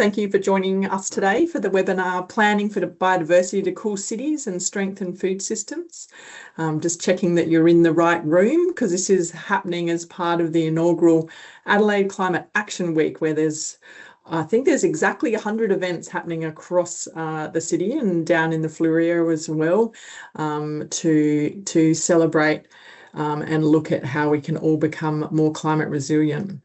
Thank you for joining us today for the webinar Planning for Biodiversity to Cool Cities and Strengthen Food Systems. Just checking that you're in the right room, because this is happening as part of the inaugural Adelaide Climate Action Week, where I think there's exactly 100 events happening across the city and down in the Fluria as well, to celebrate and look at how we can all become more climate resilient.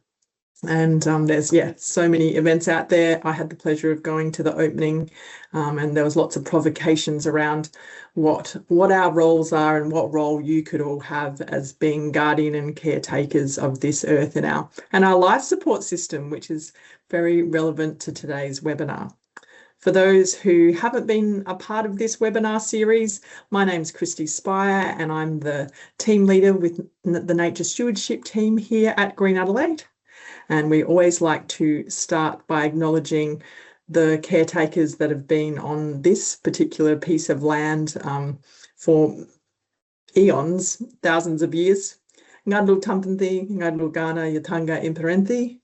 And there's so many events out there. I had the pleasure of going to the opening, and there was lots of provocations around what our roles are and what role you could all have as being guardian and caretakers of this earth and our life support system, which is very relevant to today's webinar. For those who haven't been a part of this webinar series, my name's Christy Spire, and I'm the team leader with the Nature Stewardship team here at Green Adelaide. And we always like to start by acknowledging the caretakers that have been on this particular piece of land for eons, thousands of years. Ngadlu Tampanthi, Ngadlu Gana Yatanga Imperenthi,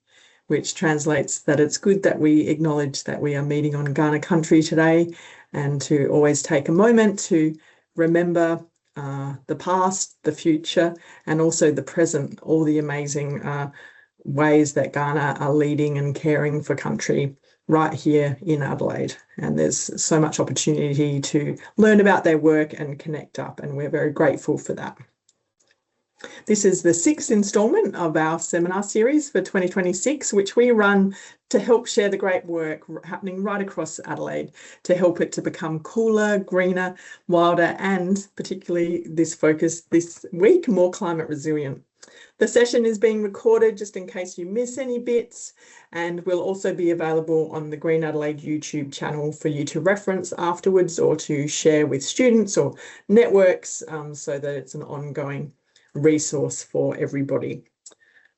which translates that it's good that we acknowledge that we are meeting on Kaurna country today, and to always take a moment to remember the past, the future, and also the present, all the amazing ways that Kaurna are leading and caring for country right here in Adelaide. And there's so much opportunity to learn about their work and connect up, and we're very grateful for that. This is the 6th instalment of our seminar series for 2026, which we run to help share the great work happening right across Adelaide to help it to become cooler, greener, wilder, and particularly this focus this week, more climate resilient. The session is being recorded just in case you miss any bits, and will also be available on the Green Adelaide YouTube channel for you to reference afterwards or to share with students or networks, so that it's an ongoing resource for everybody.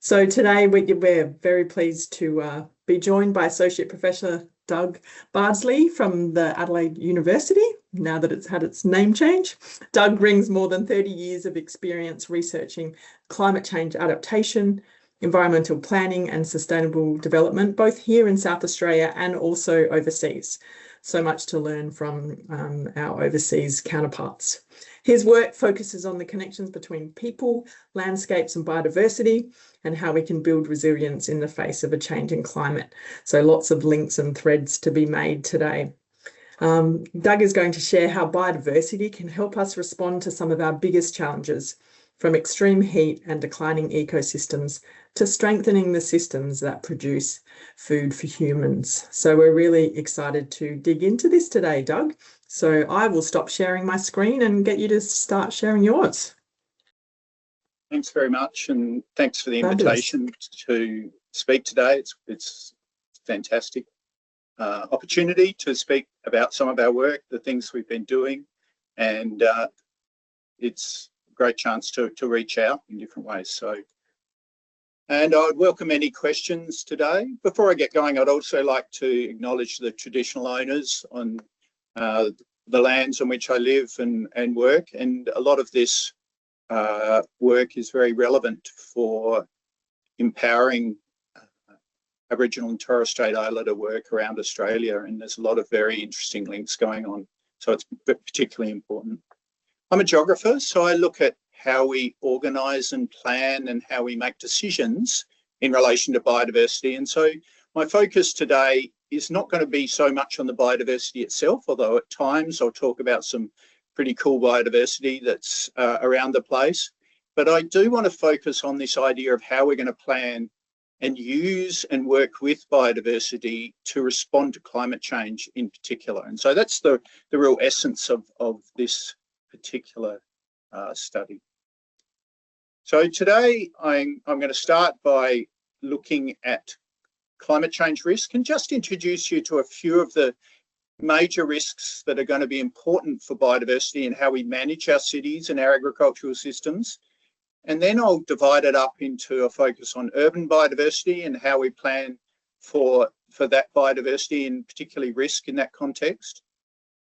So today we're very pleased to be joined by Associate Professor Doug Bardsley from the Adelaide University, now that it's had its name change. Doug brings more than 30 years of experience researching climate change adaptation, environmental planning and sustainable development, both here in South Australia and also overseas. So much to learn from our overseas counterparts. His work focuses on the connections between people, landscapes and biodiversity, and how we can build resilience in the face of a changing climate. So lots of links and threads to be made today. Doug is going to share how biodiversity can help us respond to some of our biggest challenges, from extreme heat and declining ecosystems to strengthening the systems that produce food for humans. So we're really excited to dig into this today, Doug. So I will stop sharing my screen and get you to start sharing yours. Thanks very much, and thanks for the invitation to speak today. It's fantastic opportunity to speak about some of our work, the things we've been doing, and it's a great chance to reach out in different ways. And I would welcome any questions today. Before I get going, I'd also like to acknowledge the traditional owners on the lands on which I live and work, and a lot of this work is very relevant for empowering Aboriginal and Torres Strait Islander work around Australia, and there's a lot of very interesting links going on, so it's particularly important. I'm a geographer, so I look at how we organise and plan and how we make decisions in relation to biodiversity, and so my focus today is not going to be so much on the biodiversity itself, although at times I'll talk about some pretty cool biodiversity that's around the place. But I do want to focus on this idea of how we're going to plan and use and work with biodiversity to respond to climate change in particular. And so that's the real essence of this particular study. So today I'm going to start by looking at climate change risk and just introduce you to a few of the major risks that are going to be important for biodiversity and how we manage our cities and our agricultural systems. And then I'll divide it up into a focus on urban biodiversity and how we plan for that biodiversity and particularly risk in that context.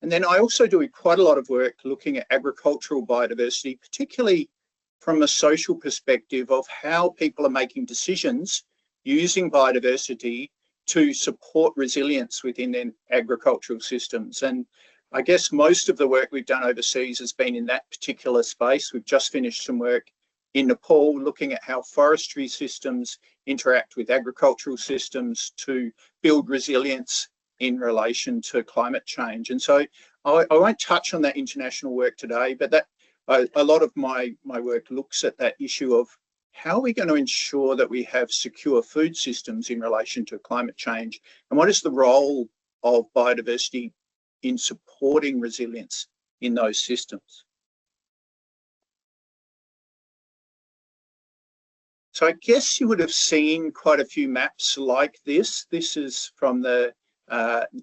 And then I also do quite a lot of work looking at agricultural biodiversity, particularly from a social perspective of how people are making decisions using biodiversity to support resilience within their agricultural systems. And I guess most of the work we've done overseas has been in that particular space. We've just finished some work in Nepal looking at how forestry systems interact with agricultural systems to build resilience in relation to climate change. And so I won't touch on that international work today, but that a lot of my work looks at that issue of how are we going to ensure that we have secure food systems in relation to climate change, and what is the role of biodiversity in supporting resilience in those systems. So I guess you would have seen quite a few maps like this. This is from the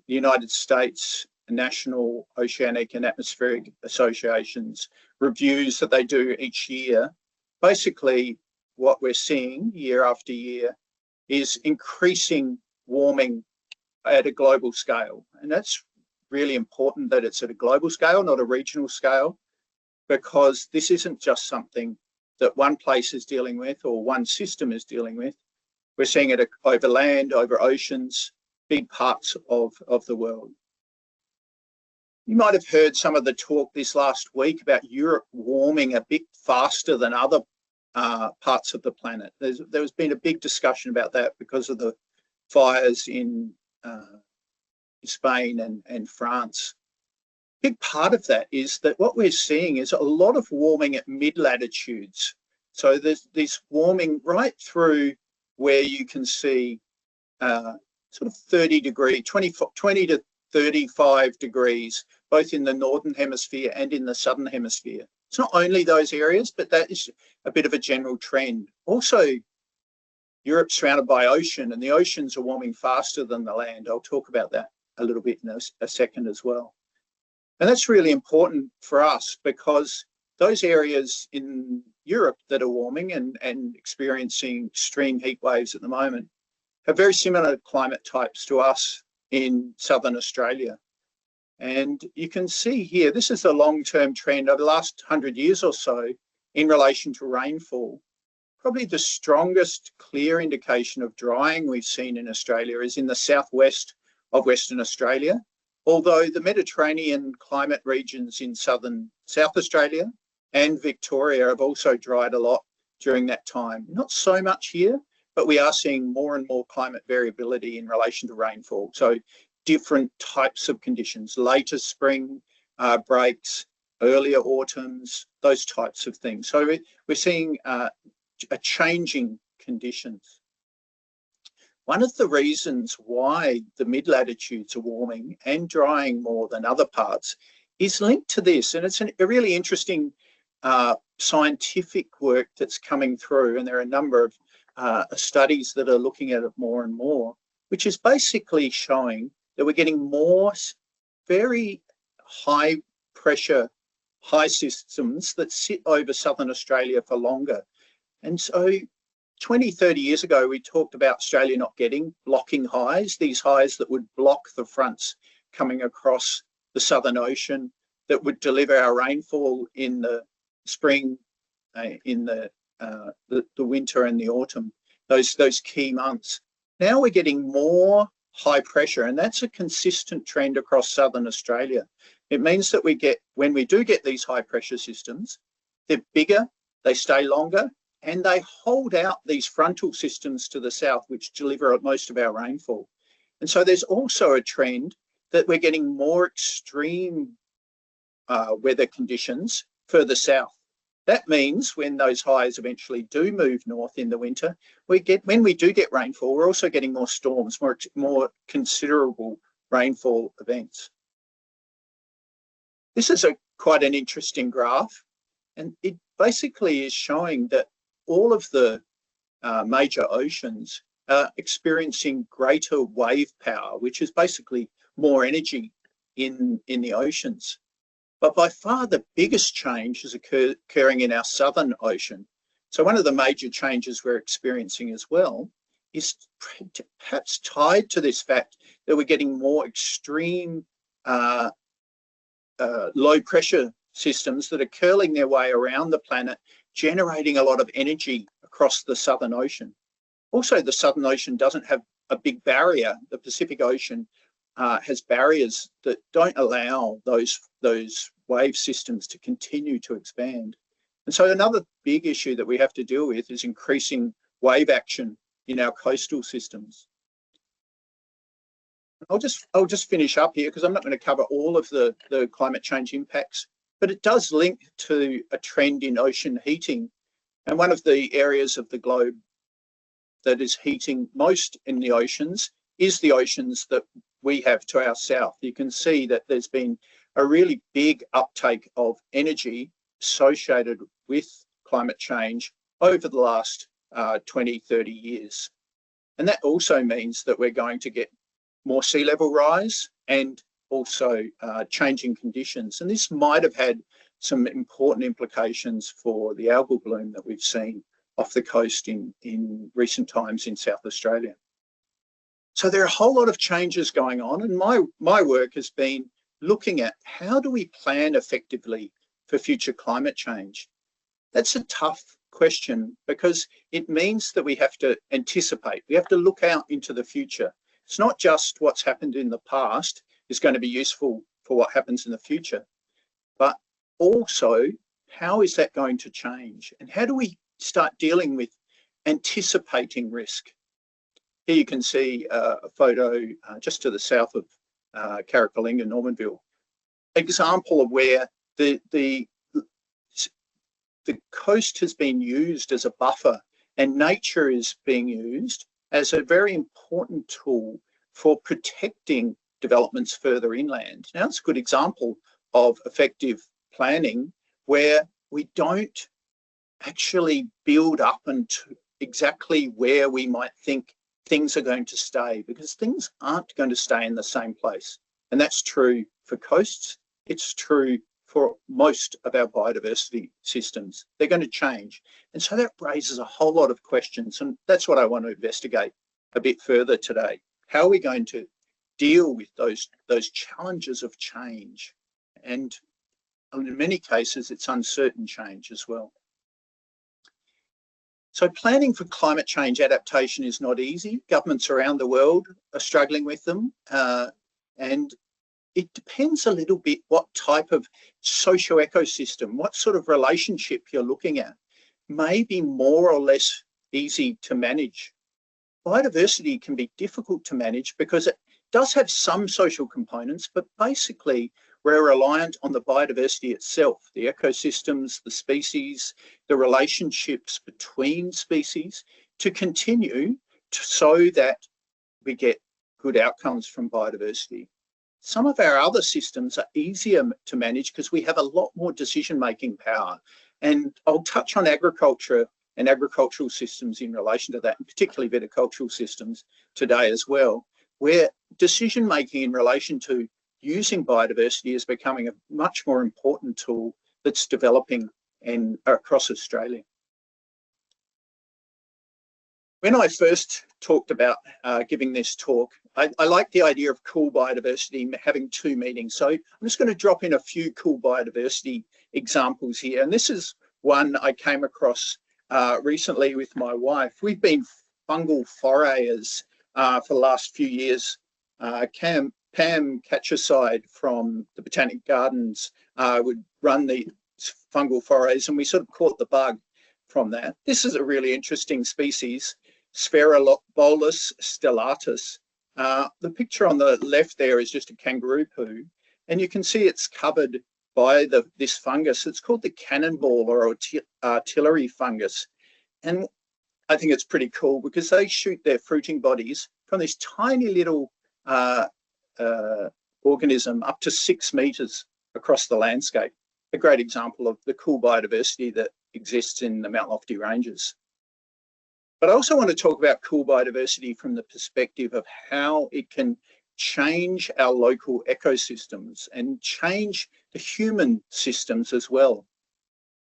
United States National Oceanic and Atmospheric Association's reviews that they do each year. Basically, what we're seeing year after year is increasing warming at a global scale. And that's really important that it's at a global scale, not a regional scale, because this isn't just something that one place is dealing with or one system is dealing with. We're seeing it over land, over oceans, big parts of the world. You might have heard some of the talk this last week about Europe warming a bit faster than other parts of the planet. There's been a big discussion about that because of the fires in Spain and France. Big part of that is that what we're seeing is a lot of warming at mid-latitudes. So there's this warming right through where you can see sort of 20 to 35 degrees, both in the northern hemisphere and in the southern hemisphere. It's not only those areas, but that is a bit of a general trend. Also, Europe's surrounded by ocean, and the oceans are warming faster than the land. I'll talk about that a little bit in a second as well. And that's really important for us because those areas in Europe that are warming and experiencing extreme heat waves at the moment have very similar climate types to us in southern Australia. And you can see here, this is a long-term trend over the last 100 years or so in relation to rainfall. Probably the strongest clear indication of drying we've seen in Australia is in the southwest of Western Australia, although the Mediterranean climate regions in South Australia and Victoria have also dried a lot during that time. Not so much here, but we are seeing more and more climate variability in relation to rainfall. So different types of conditions, later spring breaks, earlier autumns, those types of things. So we're seeing a changing conditions. One of the reasons why the mid-latitudes are warming and drying more than other parts is linked to this, and it's a really interesting scientific work that's coming through, and there are a number of studies that are looking at it more and more, which is basically showing that we're getting more very high pressure, high systems that sit over southern Australia for longer. And so 20, 30 years ago, we talked about Australia not getting blocking highs, these highs that would block the fronts coming across the Southern Ocean that would deliver our rainfall in the spring, in the winter and the autumn, those key months. Now we're getting more high pressure, and that's a consistent trend across southern Australia. It means that when we do get these high pressure systems, they're bigger, they stay longer, and they hold out these frontal systems to the south, which deliver most of our rainfall. And so there's also a trend that we're getting more extreme weather conditions further south. That means when those highs eventually do move north in the winter, when we do get rainfall, we're also getting more storms, more considerable rainfall events. This is quite an interesting graph, and it basically is showing that all of the major oceans are experiencing greater wave power, which is basically more energy in the oceans. But by far the biggest change is occurring in our southern ocean. So one of the major changes we're experiencing as well is perhaps tied to this fact that we're getting more extreme low pressure systems that are curling their way around the planet, generating a lot of energy across the Southern Ocean. Also, the Southern Ocean doesn't have a big barrier. The Pacific Ocean has barriers that don't allow those wave systems to continue to expand. And so another big issue that we have to deal with is increasing wave action in our coastal systems. I'll just finish up here because I'm not going to cover all of the climate change impacts, but it does link to a trend in ocean heating. And one of the areas of the globe that is heating most in the oceans is the oceans that we have to our south. You can see that there's been a really big uptake of energy associated with climate change over the last 20, 30 years. And that also means that we're going to get more sea level rise and also changing conditions. And this might have had some important implications for the algal bloom that we've seen off the coast in recent times in South Australia. So there are a whole lot of changes going on, and my work has been looking at how do we plan effectively for future climate change. That's a tough question because it means that we have to anticipate. We have to look out into the future. It's not just what's happened in the past is going to be useful for what happens in the future, but also how is that going to change, and how do we start dealing with anticipating risk. Here you can see a photo just to the south of Carrickawlinga, Normanville, example of where the coast has been used as a buffer and nature is being used as a very important tool for protecting developments further inland. Now, it's a good example of effective planning where we don't actually build up into exactly where we might think things are going to stay, because things aren't going to stay in the same place. And that's true for coasts. It's true for most of our biodiversity systems. They're going to change. And so that raises a whole lot of questions. And that's what I want to investigate a bit further today. How are we going to deal with those challenges of change? And in many cases, it's uncertain change as well. So planning for climate change adaptation is not easy. Governments around the world are struggling with them. And it depends a little bit what type of socio-ecosystem, what sort of relationship you're looking at, may be more or less easy to manage. Biodiversity can be difficult to manage because it does have some social components, but basically we're reliant on the biodiversity itself, the ecosystems, the species, the relationships between species to continue so that we get good outcomes from biodiversity. Some of our other systems are easier to manage because we have a lot more decision-making power. And I'll touch on agriculture and agricultural systems in relation to that, and particularly viticultural systems today as well, where decision-making in relation to using biodiversity is becoming a much more important tool that's developing across Australia. When I first talked about giving this talk, I like the idea of cool biodiversity having two meanings. So I'm just going to drop in a few cool biodiversity examples here. And this is one I came across recently with my wife. We've been fungal forayers for the last few years. Pam Catcheside from the Botanic Gardens would run the fungal forays, and we sort of caught the bug from that. This is a really interesting species, Sphaerobolus stellatus. The picture on the left there is just a kangaroo poo, and you can see it's covered by this fungus. It's called the cannonball or artillery fungus. And I think it's pretty cool because they shoot their fruiting bodies from this tiny little organism up to 6 meters across the landscape. A great example of the cool biodiversity that exists in the Mount Lofty Ranges. But I also want to talk about cool biodiversity from the perspective of how it can change our local ecosystems and change the human systems as well.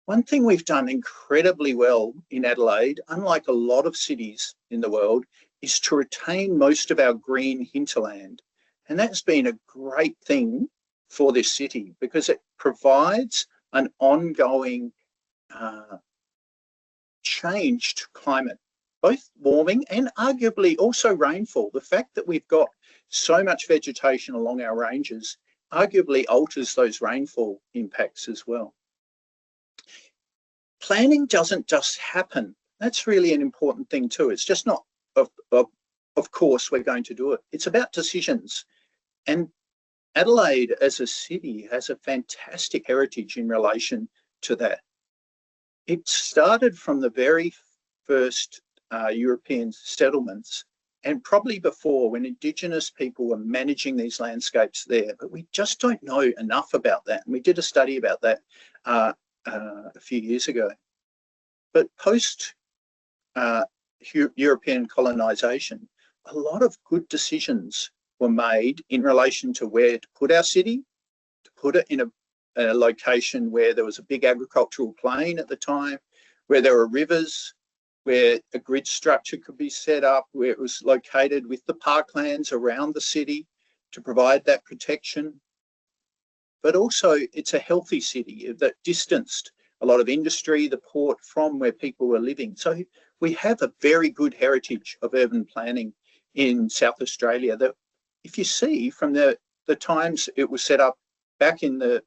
One thing we've done incredibly well in Adelaide, unlike a lot of cities in the world, is to retain most of our green hinterland. And that's been a great thing for this city because it provides an ongoing change to climate. both warming and arguably also rainfall. The fact that we've got so much vegetation along our ranges arguably alters those rainfall impacts as well. Planning doesn't just happen. That's really an important thing too. It's just not, of course, we're going to do it. It's about decisions. And Adelaide as a city has a fantastic heritage in relation to that. It started from the very first European settlements, and probably before, when Indigenous people were managing these landscapes there, but we just don't know enough about that. And we did a study about that a few years ago. But post European colonisation, a lot of good decisions were made in relation to where to put our city, to put it in a location where there was a big agricultural plain at the time, where there were rivers, where a grid structure could be set up, where it was located with the parklands around the city to provide that protection. But also it's a healthy city that distanced a lot of industry, the port, from where people were living. So we have a very good heritage of urban planning in South Australia that, if you see from the times it was set up back in the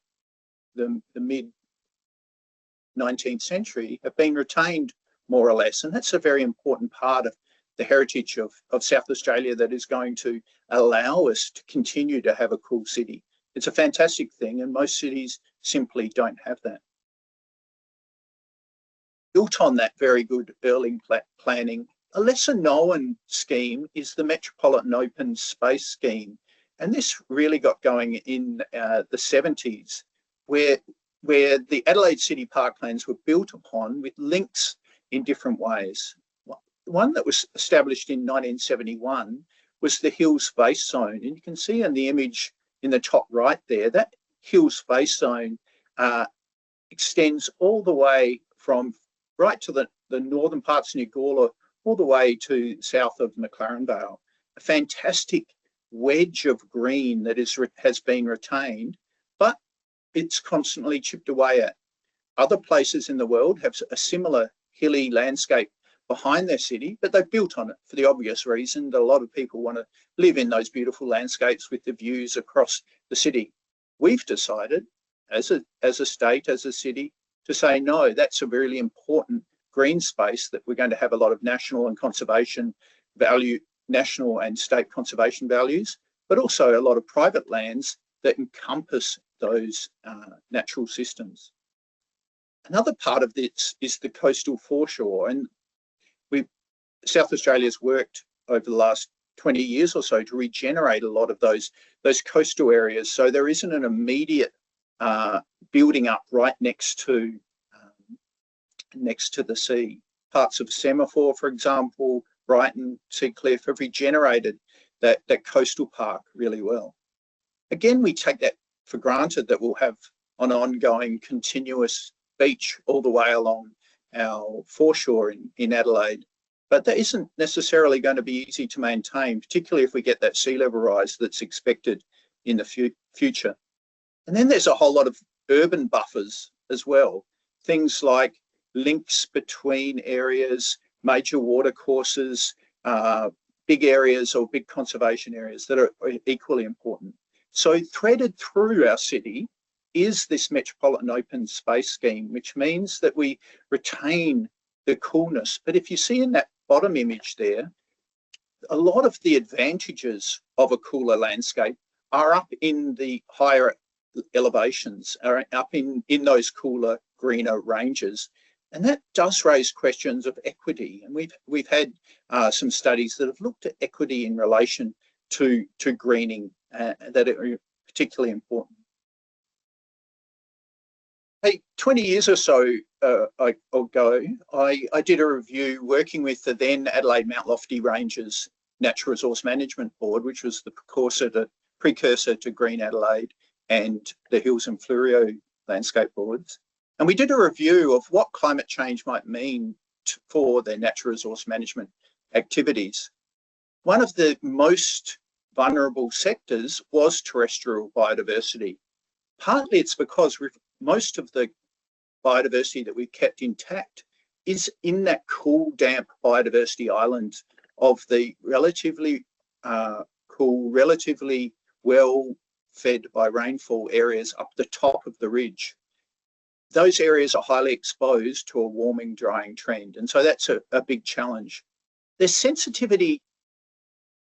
mid 19th century, have been retained more or less. And that's a very important part of the heritage of South Australia that is going to allow us to continue to have a cool city. It's a fantastic thing, and most cities simply don't have that. Built on that very good early planning, a lesser known scheme is the Metropolitan Open Space Scheme. And this really got going in the 70s, where the Adelaide City parklands were built upon with links in different ways. One that was established in 1971 was the Hills Face Zone. And you can see in the image in the top right there, that Hills Face Zone extends all the way from right to the northern parts near Gawler, all the way to south of McLaren Vale. A fantastic wedge of green that has been retained, but it's constantly chipped away at. Other places in the world have a similar hilly landscape behind their city, but they've built on it for the obvious reason that a lot of people want to live in those beautiful landscapes with the views across the city. We've decided as a state, as a city, to say, no, that's a really important green space that we're going to have a lot of national and conservation value, national and state conservation values, but also a lot of private lands that encompass those natural systems. Another part of this is the coastal foreshore, and South Australia's worked over the last 20 years or so to regenerate a lot of those coastal areas, so there isn't an immediate building up right next to the sea. Parts of Semaphore, for example, Brighton, Seacliff have regenerated that coastal park really well. Again, we take that for granted that we'll have an ongoing continuous beach all the way along our foreshore in Adelaide, but that isn't necessarily going to be easy to maintain, particularly if we get that sea level rise that's expected in the future. And then there's a whole lot of urban buffers as well, things like links between areas, major watercourses, big areas or big conservation areas that are equally important. So threaded through our city is this Metropolitan Open Space Scheme, which means that we retain the coolness. But if you see in that bottom image there, a lot of the advantages of a cooler landscape are up in the higher elevations, are up in those cooler, greener ranges. And that does raise questions of equity. And we've had some studies that have looked at equity in relation to greening that are particularly important. Hey, 20 years or so ago, I did a review working with the then Adelaide Mount Lofty Ranges Natural Resource Management Board, which was the precursor to Green Adelaide and the Hills and Fleurieu landscape boards. And we did a review of what climate change might mean for their natural resource management activities. One of the most vulnerable sectors was terrestrial biodiversity. Partly it's because most of the biodiversity that we've kept intact is in that cool, damp biodiversity island of the relatively cool, relatively well fed by rainfall areas up the top of the ridge. Those areas are highly exposed to a warming, drying trend. And so that's a big challenge. Their sensitivity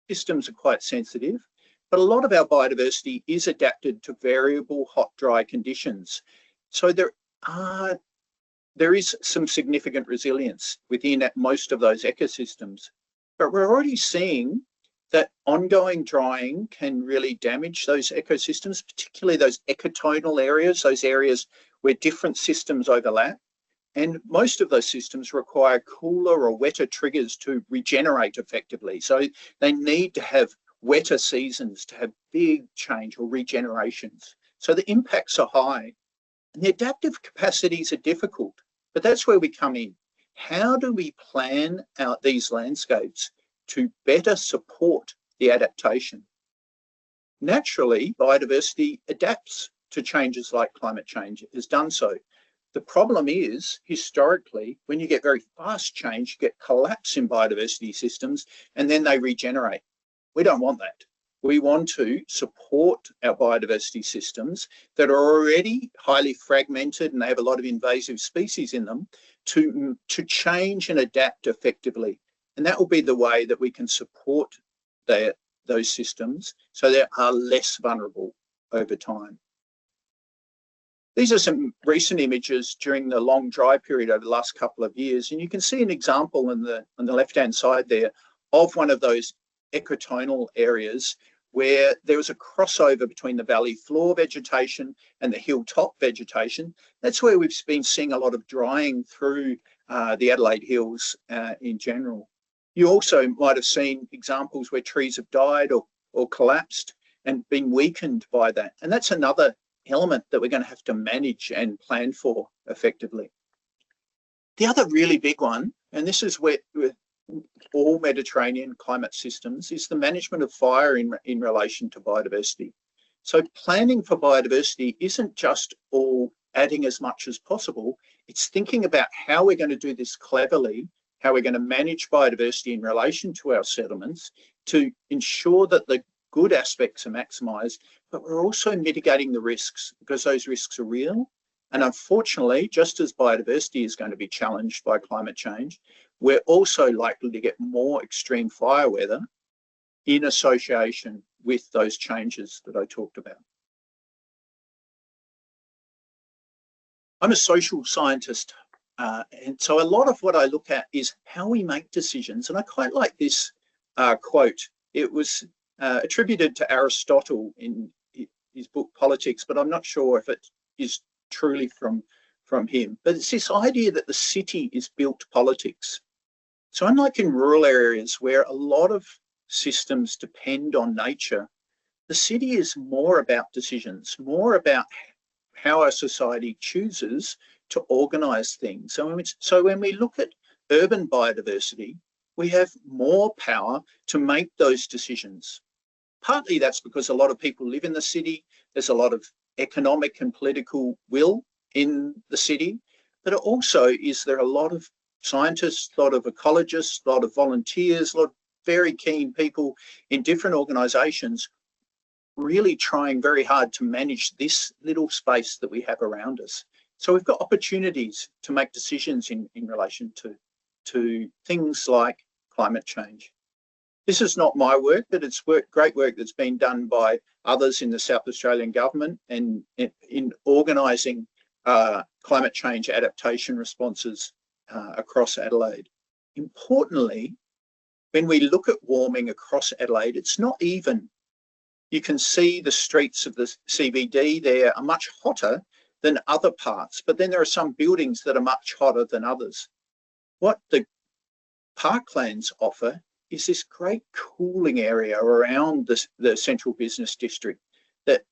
systems are quite sensitive, but a lot of our biodiversity is adapted to variable hot, dry conditions. So there is some significant resilience within most of those ecosystems. But we're already seeing that ongoing drying can really damage those ecosystems, particularly those ecotonal areas, those areas where different systems overlap. And most of those systems require cooler or wetter triggers to regenerate effectively. So they need to have wetter seasons to have big change or regenerations. So the impacts are high. And the adaptive capacities are difficult, but that's where we come in. How do we plan out these landscapes to better support the adaptation? Naturally, biodiversity adapts to changes like climate change. It has done so. The problem is, historically, when you get very fast change, you get collapse in biodiversity systems and then they regenerate. We don't want that. We want to support our biodiversity systems that are already highly fragmented and they have a lot of invasive species in them to change and adapt effectively. And that will be the way that we can support those systems so they are less vulnerable over time. These are some recent images during the long dry period over the last couple of years. And you can see an example on the left-hand side there of one of those ecotonal areas where there was a crossover between the valley floor vegetation and the hilltop vegetation. That's where we've been seeing a lot of drying through the Adelaide Hills in general. You also might have seen examples where trees have died or collapsed and been weakened by that. And that's another element that we're going to have to manage and plan for effectively. The other really big one, and this is where with all Mediterranean climate systems, is the management of fire in relation to biodiversity. So planning for biodiversity isn't just all adding as much as possible, it's thinking about how we're going to do this cleverly, how we're going to manage biodiversity in relation to our settlements to ensure that the good aspects are maximised, but we're also mitigating the risks because those risks are real. And unfortunately, just as biodiversity is going to be challenged by climate change, we're also likely to get more extreme fire weather in association with those changes that I talked about. I'm a social scientist, and so a lot of what I look at is how we make decisions. And I quite like this quote. It was attributed to Aristotle in his book Politics, but I'm not sure if it is truly from him. But it's this idea that the city is built politics. So unlike in rural areas where a lot of systems depend on nature, the city is more about decisions, more about how our society chooses to organise things. So when we look at urban biodiversity, we have more power to make those decisions. Partly that's because a lot of people live in the city. There's a lot of economic and political will in the city, but also is there a lot of scientists, a lot of ecologists, a lot of volunteers, a lot of very keen people in different organisations really trying very hard to manage this little space that we have around us. So we've got opportunities to make decisions in relation to things like climate change. This is not my work, but it's great work that's been done by others in the South Australian government and in organising climate change adaptation responses across Adelaide. Importantly, when we look at warming across Adelaide, it's not even. You can see the streets of the CBD there are much hotter than other parts, but then there are some buildings that are much hotter than others. What the parklands offer is this great cooling area around the central business district that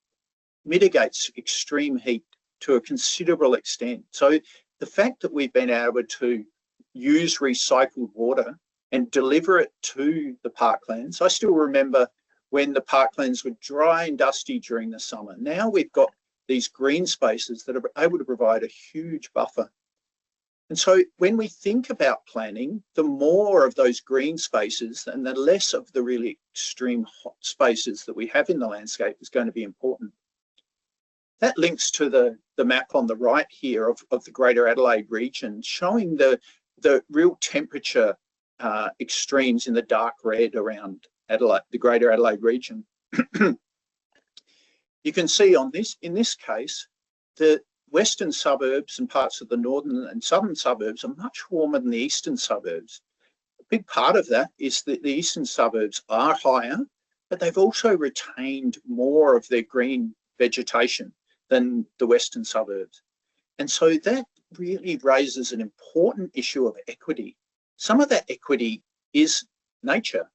mitigates extreme heat to a considerable extent. So the fact that we've been able to use recycled water and deliver it to the parklands. I still remember when the parklands were dry and dusty during the summer. Now we've got these green spaces that are able to provide a huge buffer. And so when we think about planning, the more of those green spaces and the less of the really extreme hot spaces that we have in the landscape is going to be important. That links to the map on the right here of the Greater Adelaide region, showing the real temperature extremes in the dark red around Adelaide, the Greater Adelaide region. You can see in this case, the western suburbs and parts of the northern and southern suburbs are much warmer than the eastern suburbs. A big part of that is that the eastern suburbs are higher, but they've also retained more of their green vegetation than the western suburbs. And so that really raises an important issue of equity. Some of that equity is nature.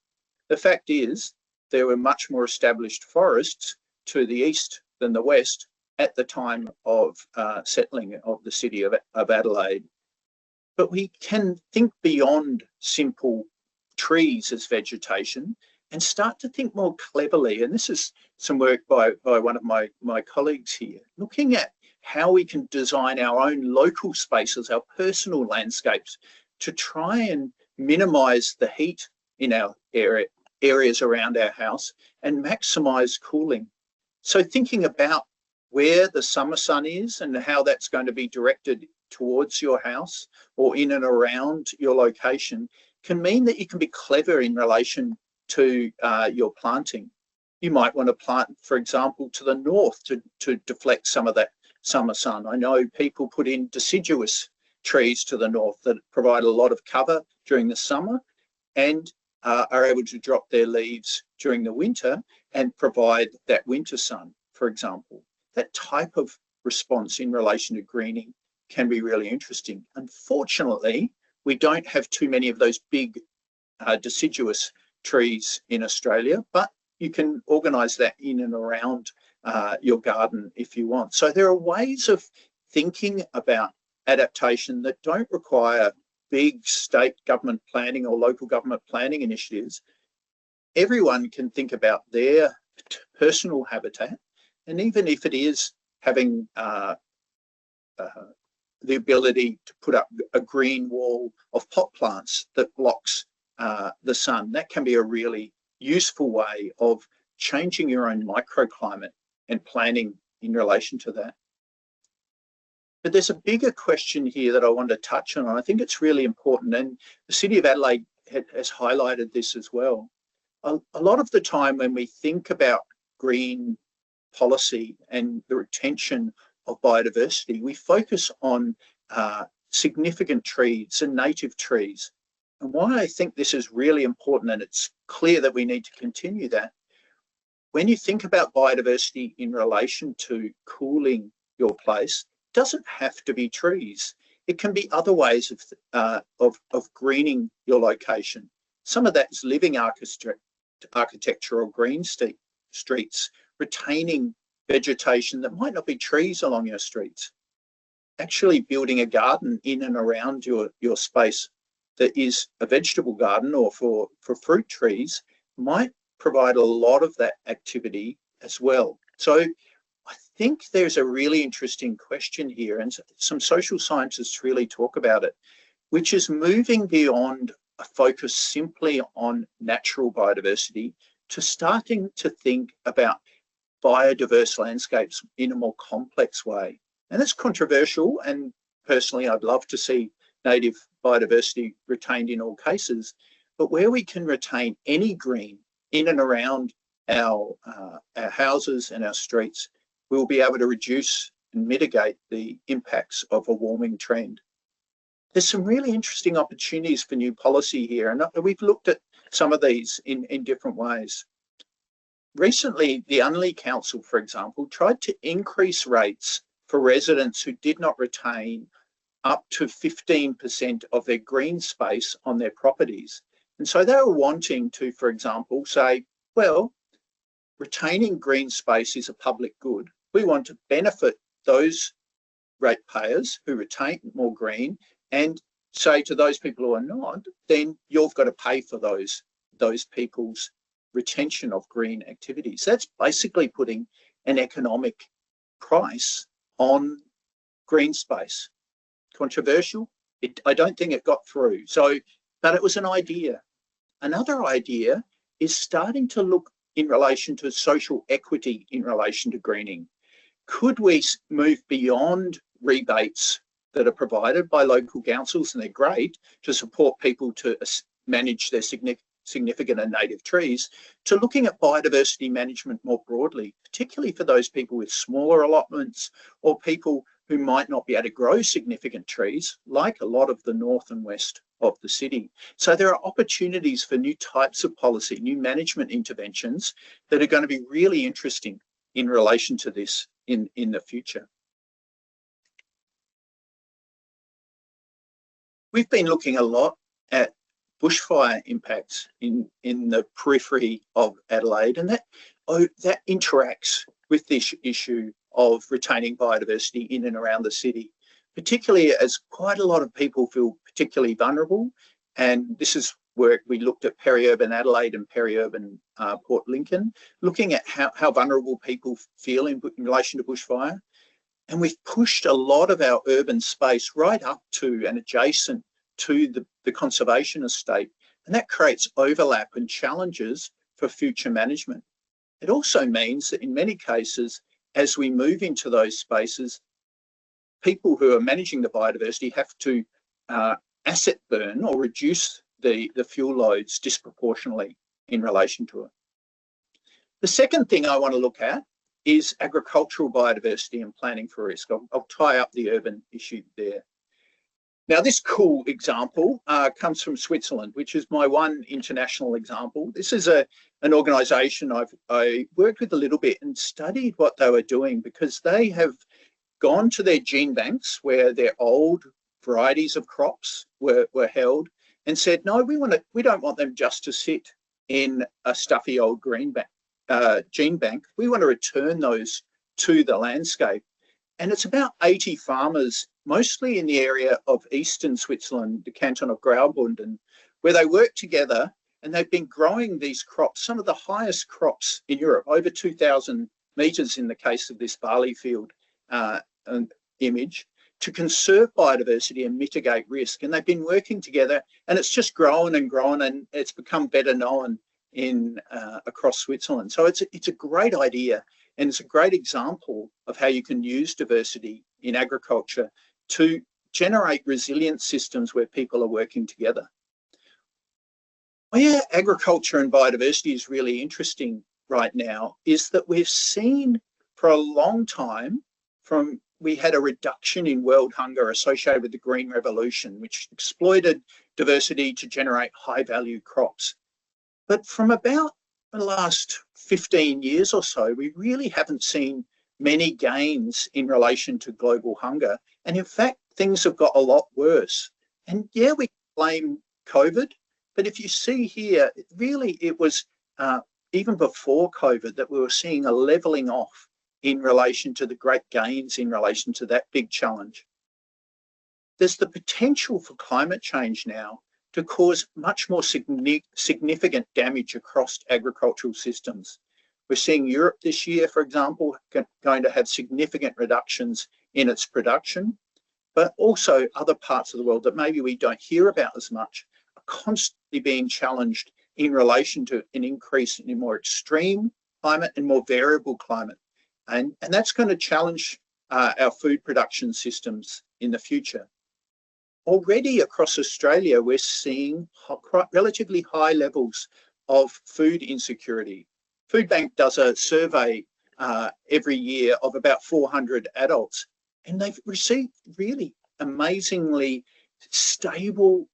The fact is, there were much more established forests to the east than the west at the time of settling of the city of Adelaide. But we can think beyond simple trees as vegetation and start to think more cleverly. And this is some work by one of my colleagues here, looking at how we can design our own local spaces, our personal landscapes, to try and minimise the heat in our areas around our house and maximise cooling. So thinking about where the summer sun is and how that's going to be directed towards your house or in and around your location can mean that you can be clever in relation to your planting. You might want to plant, for example, to the north to deflect some of that summer sun. I know people put in deciduous trees to the north that provide a lot of cover during the summer and are able to drop their leaves during the winter and provide that winter sun, for example. That type of response in relation to greening can be really interesting. Unfortunately, we don't have too many of those big deciduous trees in Australia, but you can organise that in and around your garden if you want. So there are ways of thinking about adaptation that don't require big state government planning or local government planning initiatives. Everyone can think about their personal habitat, and even if it is having the ability to put up a green wall of pot plants that blocks the sun, that can be a really useful way of changing your own microclimate and planning in relation to that. But there's a bigger question here that I want to touch on. I think it's really important, and the City of Adelaide has highlighted this as well. A lot of the time when we think about green policy and the retention of biodiversity, we focus on significant trees and native trees. And why I think this is really important, and it's clear that we need to continue that, when you think about biodiversity in relation to cooling your place, it doesn't have to be trees. It can be other ways of greening your location. Some of that is living architecture or green streets, retaining vegetation that might not be trees along your streets. Actually building a garden in and around your space that is a vegetable garden or for fruit trees might provide a lot of that activity as well. So I think there's a really interesting question here, and some social scientists really talk about it, which is moving beyond a focus simply on natural biodiversity to starting to think about biodiverse landscapes in a more complex way. And it's controversial, and personally I'd love to see native biodiversity retained in all cases, but where we can retain any green in and around our houses and our streets, we'll be able to reduce and mitigate the impacts of a warming trend. There's some really interesting opportunities for new policy here, and we've looked at some of these in different ways. Recently, the Unley Council, for example, tried to increase rates for residents who did not retain up to 15% of their green space on their properties. And so they were wanting to, for example, say, well, retaining green space is a public good. We want to benefit those ratepayers who retain more green and say to those people who are not, then you've got to pay for those people's retention of green activities. That's basically putting an economic price on green space. Controversial, I don't think it got through. So, but it was an idea. Another idea is starting to look in relation to social equity in relation to greening. Could we move beyond rebates that are provided by local councils, and they're great to support people to manage their significant and native trees, to looking at biodiversity management more broadly, particularly for those people with smaller allotments or people who might not be able to grow significant trees, like a lot of the north and west of the city. So there are opportunities for new types of policy, new management interventions that are going to be really interesting in relation to this in the future. We've been looking a lot at bushfire impacts in the periphery of Adelaide, and that interacts with this issue of retaining biodiversity in and around the city, particularly as quite a lot of people feel particularly vulnerable. And this is where we looked at peri-urban Adelaide and peri-urban Port Lincoln, looking at how vulnerable people feel in relation to bushfire. And we've pushed a lot of our urban space right up to and adjacent to the conservation estate. And that creates overlap and challenges for future management. It also means that in many cases, as we move into those spaces, people who are managing the biodiversity have to asset burn or reduce the fuel loads disproportionately in relation to it. The second thing I want to look at is agricultural biodiversity and planning for risk. I'll tie up the urban issue there. Now, this cool example comes from Switzerland, which is my one international example. This is an organisation I worked with a little bit and studied what they were doing, because they have gone to their gene banks where their old varieties of crops were held and said, no, we don't want them just to sit in a stuffy old gene bank. We want to return those to the landscape. And it's about 80 farmers, mostly in the area of eastern Switzerland, the canton of Graubünden, where they work together, and they've been growing these crops, some of the highest crops in Europe, over 2,000 metres in the case of this barley field image, to conserve biodiversity and mitigate risk. And they've been working together, and it's just grown and grown, and it's become better known across Switzerland. So it's a great idea, and it's a great example of how you can use diversity in agriculture to generate resilient systems where people are working together. Where agriculture and biodiversity is really interesting right now is that we've seen for a long time we had a reduction in world hunger associated with the Green Revolution, which exploited diversity to generate high-value crops. But from about the last 15 years or so, we really haven't seen many gains in relation to global hunger. And in fact, things have got a lot worse. And yeah, we blame COVID, but if you see here, really it was even before COVID that we were seeing a levelling off in relation to the great gains in relation to that big challenge. There's the potential for climate change now to cause much more significant damage across agricultural systems. We're seeing Europe this year, for example, going to have significant reductions in its production, but also other parts of the world that maybe we don't hear about as much are constantly being challenged in relation to an increase in more extreme climate and more variable climate. And that's going to challenge our food production systems in the future. Already across Australia, we're seeing relatively high levels of food insecurity. Foodbank does a survey every year of about 400 adults, and they've received really amazingly stable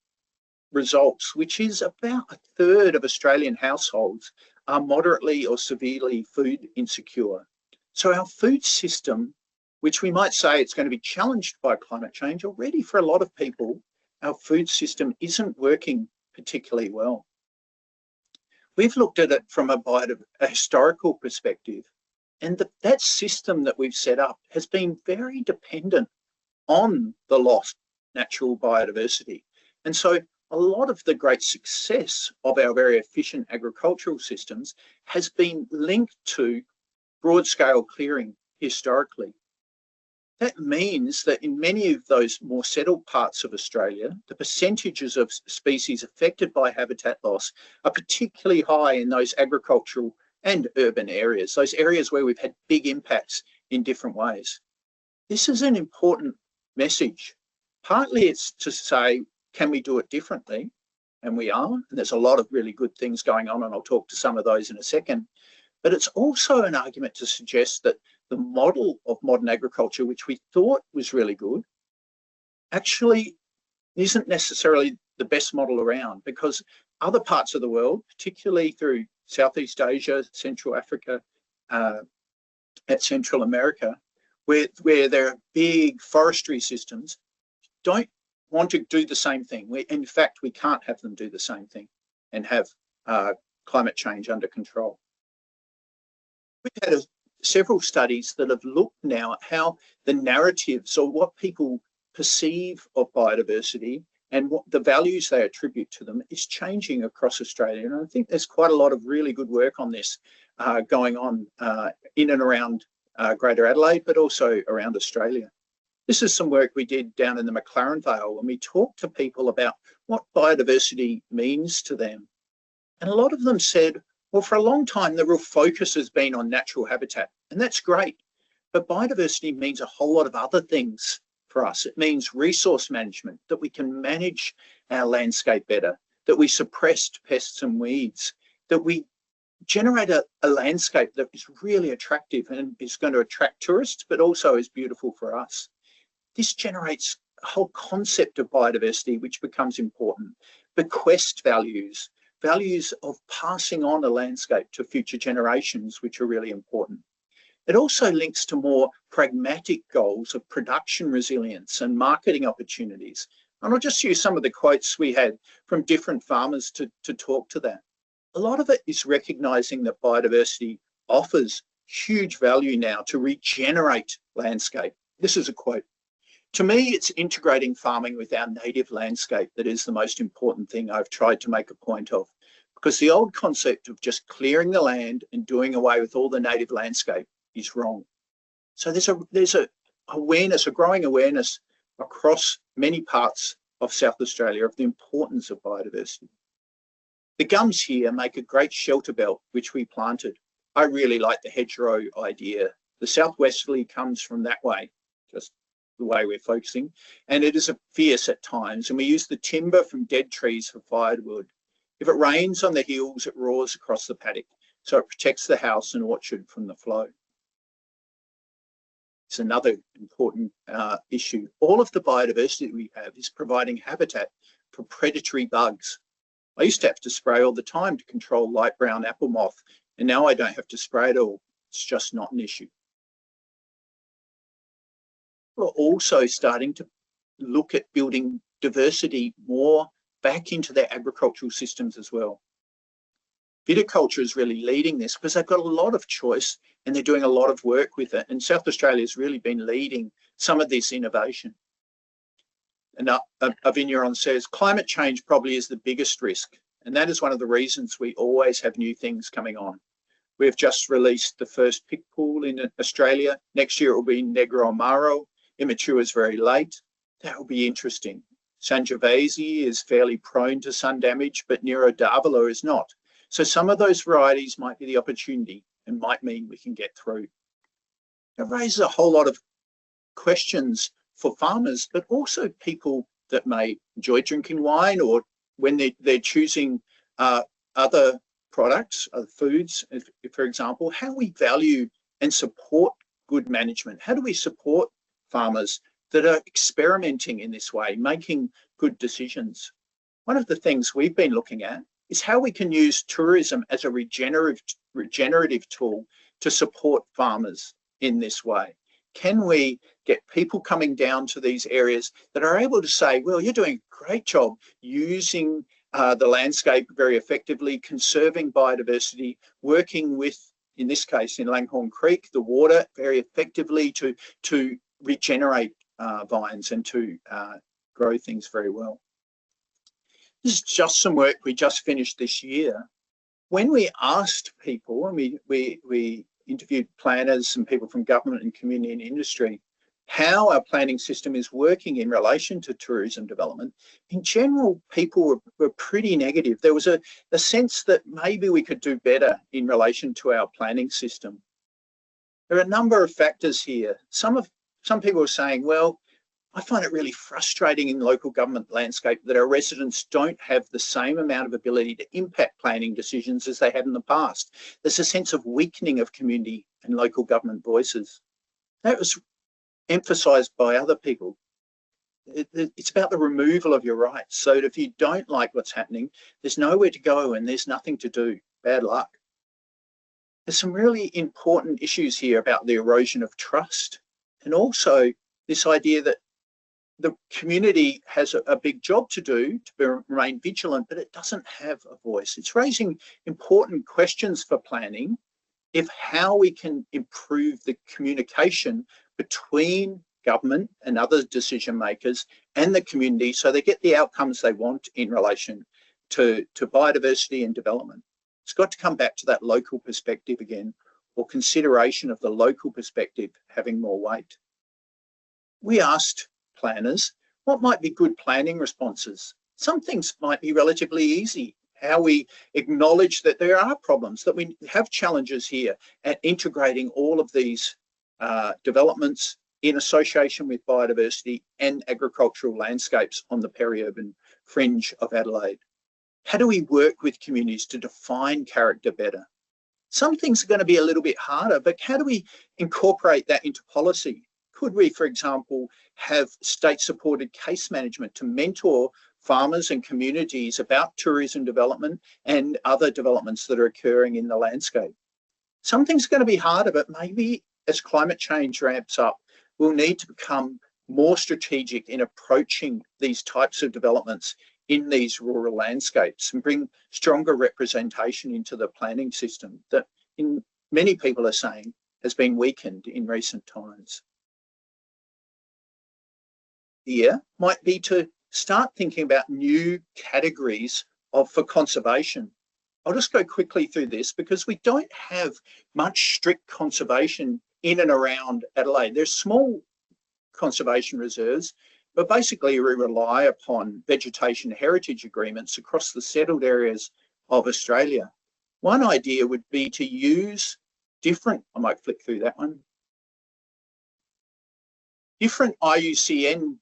results, which is about a third of Australian households are moderately or severely food insecure. So our food system, which we might say it's going to be challenged by climate change, already for a lot of people, our food system isn't working particularly well. We've looked at it from a historical perspective, and that system that we've set up has been very dependent on the lost natural biodiversity. And so a lot of the great success of our very efficient agricultural systems has been linked to broad-scale clearing historically. That means that in many of those more settled parts of Australia, the percentages of species affected by habitat loss are particularly high in those agricultural and urban areas, those areas where we've had big impacts in different ways. This is an important message. Partly it's to say, can we do it differently? And we are, and there's a lot of really good things going on, and I'll talk to some of those in a second. But it's also an argument to suggest that the model of modern agriculture, which we thought was really good, actually isn't necessarily the best model around, because other parts of the world, particularly through Southeast Asia, Central Africa, at Central America, where there are big forestry systems, don't want to do the same thing. In fact, we can't have them do the same thing and have climate change under control. We've had several studies that have looked now at how the narratives, or what people perceive of biodiversity and what the values they attribute to them, is changing across Australia. And I think there's quite a lot of really good work on this going on in and around Greater Adelaide, but also around Australia. This is some work we did down in the McLaren Vale when we talked to people about what biodiversity means to them. And a lot of them said, well, for a long time, the real focus has been on natural habitat, and that's great. But biodiversity means a whole lot of other things for us. It means resource management, that we can manage our landscape better, that we suppress pests and weeds, that we generate a landscape that is really attractive and is going to attract tourists, but also is beautiful for us. This generates a whole concept of biodiversity, which becomes important. Bequest values, values of passing on a landscape to future generations, which are really important. It also links to more pragmatic goals of production resilience and marketing opportunities. And I'll just use some of the quotes we had from different farmers to talk to that. A lot of it is recognising that biodiversity offers huge value now to regenerate landscape. This is a quote. To me, it's integrating farming with our native landscape that is the most important thing I've tried to make a point of, because the old concept of just clearing the land and doing away with all the native landscape is wrong. So there's a awareness, a growing awareness across many parts of South Australia of the importance of biodiversity. The gums here make a great shelter belt, which we planted. I really like the hedgerow idea. The southwesterly comes from that way, just the way we're focusing, and it is fierce at times, and we use the timber from dead trees for firewood. If it rains on the hills, it roars across the paddock, so it protects the house and orchard from the flow. It's another important issue. All of the biodiversity we have is providing habitat for predatory bugs. I used to have to spray all the time to control light brown apple moth, and now I don't have to spray at all. It's just not an issue. We're also starting to look at building diversity more back into their agricultural systems as well. Viticulture is really leading this because they've got a lot of choice and they're doing a lot of work with it. And South Australia has really been leading some of this innovation. And Avignon says, climate change probably is the biggest risk. And that is one of the reasons we always have new things coming on. We've just released the first pig pool in Australia. Next year it will be Negro Amaro. It matures very late. That will be interesting. Sangiovese is fairly prone to sun damage, but Nero d'Avola is not. So some of those varieties might be the opportunity and might mean we can get through. It raises a whole lot of questions for farmers, but also people that may enjoy drinking wine, or when they're choosing other products, other foods, for example, how we value and support good management. How do we support farmers that are experimenting in this way, making good decisions? One of the things we've been looking at is how we can use tourism as a regenerative tool to support farmers in this way. Can we get people coming down to these areas that are able to say, well, you're doing a great job using the landscape very effectively, conserving biodiversity, working with, in this case, in Langhorne Creek, the water very effectively to regenerate vines and to grow things very well. This is just some work we just finished this year. When we asked people, and we interviewed planners and people from government and community and industry, how our planning system is working in relation to tourism development, in general, people were pretty negative. There was a sense that maybe we could do better in relation to our planning system. There are a number of factors here. Some people are saying, well, I find it really frustrating in the local government landscape that our residents don't have the same amount of ability to impact planning decisions as they had in the past. There's a sense of weakening of community and local government voices. That was emphasised by other people. It's about the removal of your rights. So if you don't like what's happening, there's nowhere to go and there's nothing to do. Bad luck. There's some really important issues here about the erosion of trust, and also this idea that the community has a big job to do to remain vigilant, but it doesn't have a voice. It's raising important questions for planning if how we can improve the communication between government and other decision makers and the community so they get the outcomes they want in relation to biodiversity and development. It's got to come back to that local perspective again, or consideration of the local perspective having more weight. We asked planners what might be good planning responses. Some things might be relatively easy. How we acknowledge that there are problems, that we have challenges here at integrating all of these developments in association with biodiversity and agricultural landscapes on the peri-urban fringe of Adelaide. How do we work with communities to define character better? Some things are going to be a little bit harder, but how do we incorporate that into policy? Could we, for example, have state-supported case management to mentor farmers and communities about tourism development and other developments that are occurring in the landscape? Some things are going to be harder, but maybe as climate change ramps up, we'll need to become more strategic in approaching these types of developments in these rural landscapes and bring stronger representation into the planning system that many people are saying has been weakened in recent times. Here might be to start thinking about new categories for conservation. I'll just go quickly through this because we don't have much strict conservation in and around Adelaide. There's small conservation reserves, but basically we rely upon vegetation heritage agreements across the settled areas of Australia. One idea would be to use different, I might flick through that one, different IUCN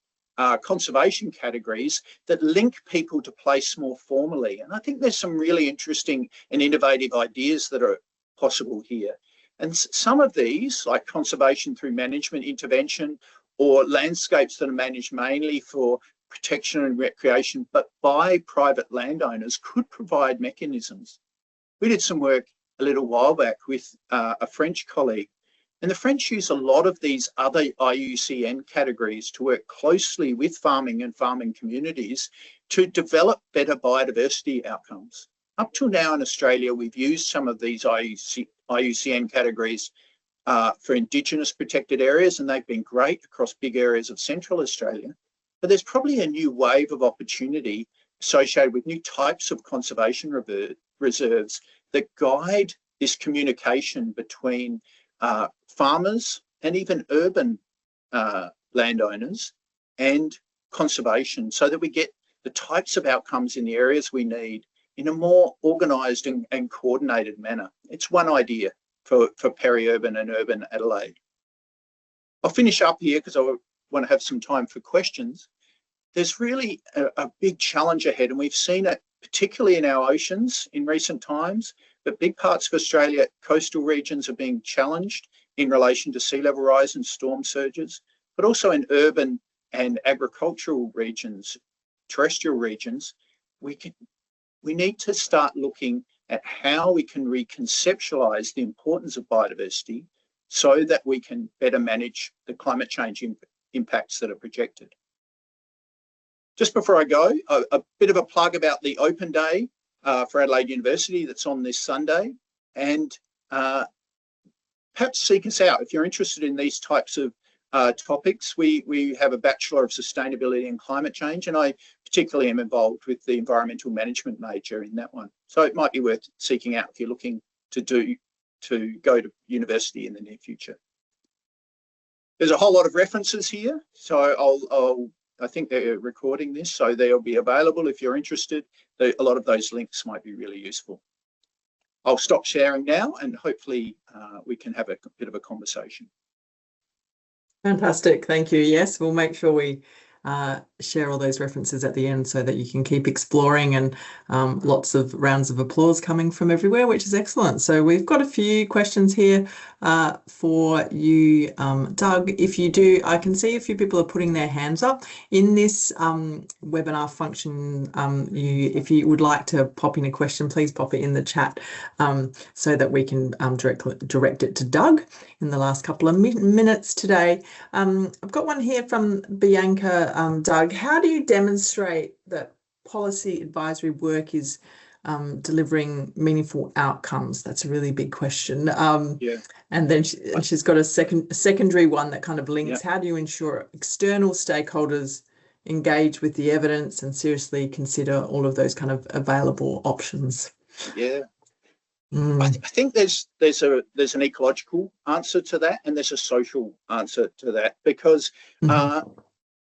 conservation categories that link people to place more formally. And I think there's some really interesting and innovative ideas that are possible here. And some of these, like conservation through management intervention, or landscapes that are managed mainly for protection and recreation, but by private landowners, could provide mechanisms. We did some work a little while back with a French colleague, and the French use a lot of these other IUCN categories to work closely with farming and farming communities to develop better biodiversity outcomes. Up till now in Australia, we've used some of these IUCN categories for Indigenous protected areas, and they've been great across big areas of Central Australia. But there's probably a new wave of opportunity associated with new types of conservation reserves that guide this communication between farmers and even urban landowners and conservation, so that we get the types of outcomes in the areas we need in a more organised and coordinated manner. It's one idea for peri-urban and urban Adelaide. I'll finish up here because I want to have some time for questions. There's really a big challenge ahead, and we've seen it particularly in our oceans in recent times, but big parts of Australia, coastal regions are being challenged in relation to sea level rise and storm surges, but also in urban and agricultural regions, terrestrial regions. We need to start looking at how we can reconceptualize the importance of biodiversity so that we can better manage the climate change impacts that are projected. Just before I go, a bit of a plug about the open day for Adelaide University that's on this Sunday, and perhaps seek us out if you're interested in these types of topics. We have a Bachelor of Sustainability and Climate Change, and I particularly am involved with the environmental management major in that one. So it might be worth seeking out if you're looking to go to university in the near future. There's a whole lot of references here, so I think they're recording this, so they'll be available if you're interested. A lot of those links might be really useful. I'll stop sharing now, and hopefully we can have a bit of a conversation. Fantastic, thank you. Yes, we'll make sure we share all those references at the end so that you can keep exploring, and lots of rounds of applause coming from everywhere, which is excellent. So we've got a few questions here for you, Doug. If you do, I can see a few people are putting their hands up. In this webinar function, if you would like to pop in a question, please pop it in the chat so that we can direct it to Doug in the last couple of minutes today. I've got one here from Bianca. Doug, how do you demonstrate that policy advisory work is delivering meaningful outcomes? That's a really big question. Yeah. And then she's got a secondary one that kind of links. Yeah. How do you ensure external stakeholders engage with the evidence and seriously consider all of those kind of available options? Yeah. I think there's an ecological answer to that, and there's a social answer to that, because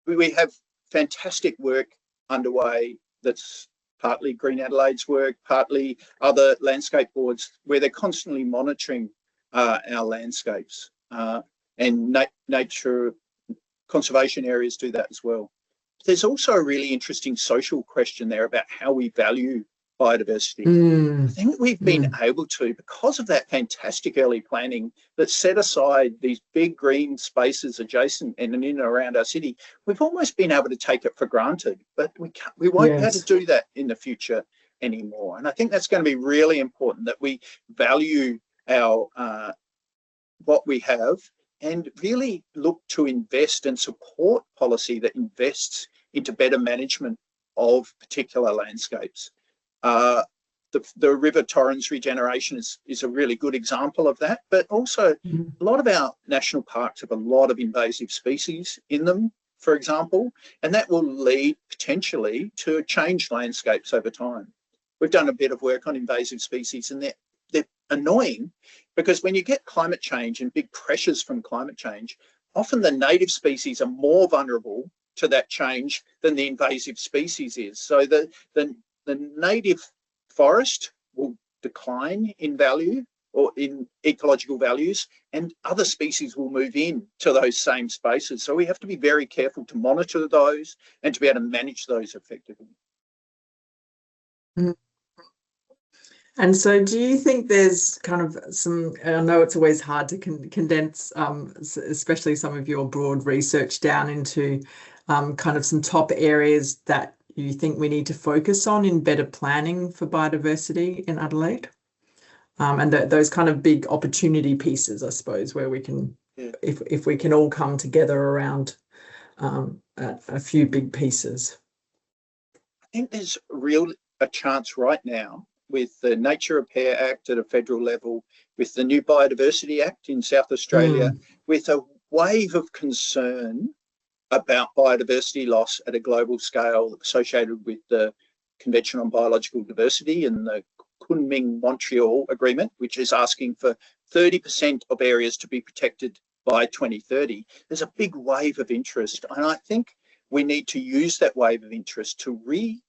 we have fantastic work underway that's partly Green Adelaide's work, partly other landscape boards, where they're constantly monitoring our landscapes, and nature conservation areas do that as well. There's also a really interesting social question there about how we value biodiversity. I think we've been able to, because of that fantastic early planning that set aside these big green spaces adjacent and in and around our city, we've almost been able to take it for granted, but we won't be able to do that in the future anymore. And I think that's going to be really important, that we value our what we have, and really look to invest and support policy that invests into better management of particular landscapes. The River Torrens regeneration is a really good example of that, but also a lot of our national parks have a lot of invasive species in them, for example, and that will lead potentially to changed landscapes over time. We've done a bit of work on invasive species, and they're annoying, because when you get climate change and big pressures from climate change, often the native species are more vulnerable to that change than the invasive species is. So the native forest will decline in value or in ecological values, and other species will move in to those same spaces. So we have to be very careful to monitor those and to be able to manage those effectively. And so do you think there's kind of some, I know it's always hard to condense, especially some of your broad research down into kind of some top areas that you think we need to focus on in better planning for biodiversity in Adelaide? And those kind of big opportunity pieces, I suppose, where we can, if we can all come together around a few big pieces. I think there's a chance right now with the Nature Repair Act at a federal level, with the new Biodiversity Act in South Australia, with a wave of concern about biodiversity loss at a global scale associated with the Convention on Biological Diversity and the Kunming-Montreal Agreement, which is asking for 30% of areas to be protected by 2030. There's a big wave of interest, and I think we need to use that wave of interest to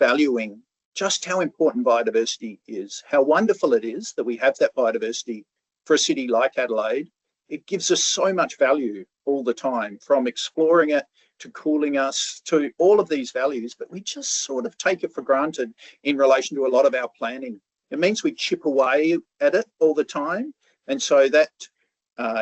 revaluing just how important biodiversity is, how wonderful it is that we have that biodiversity for a city like Adelaide. It gives us so much value all the time, from exploring it to cooling us to all of these values, but we just sort of take it for granted in relation to a lot of our planning. It means we chip away at it all the time, and so that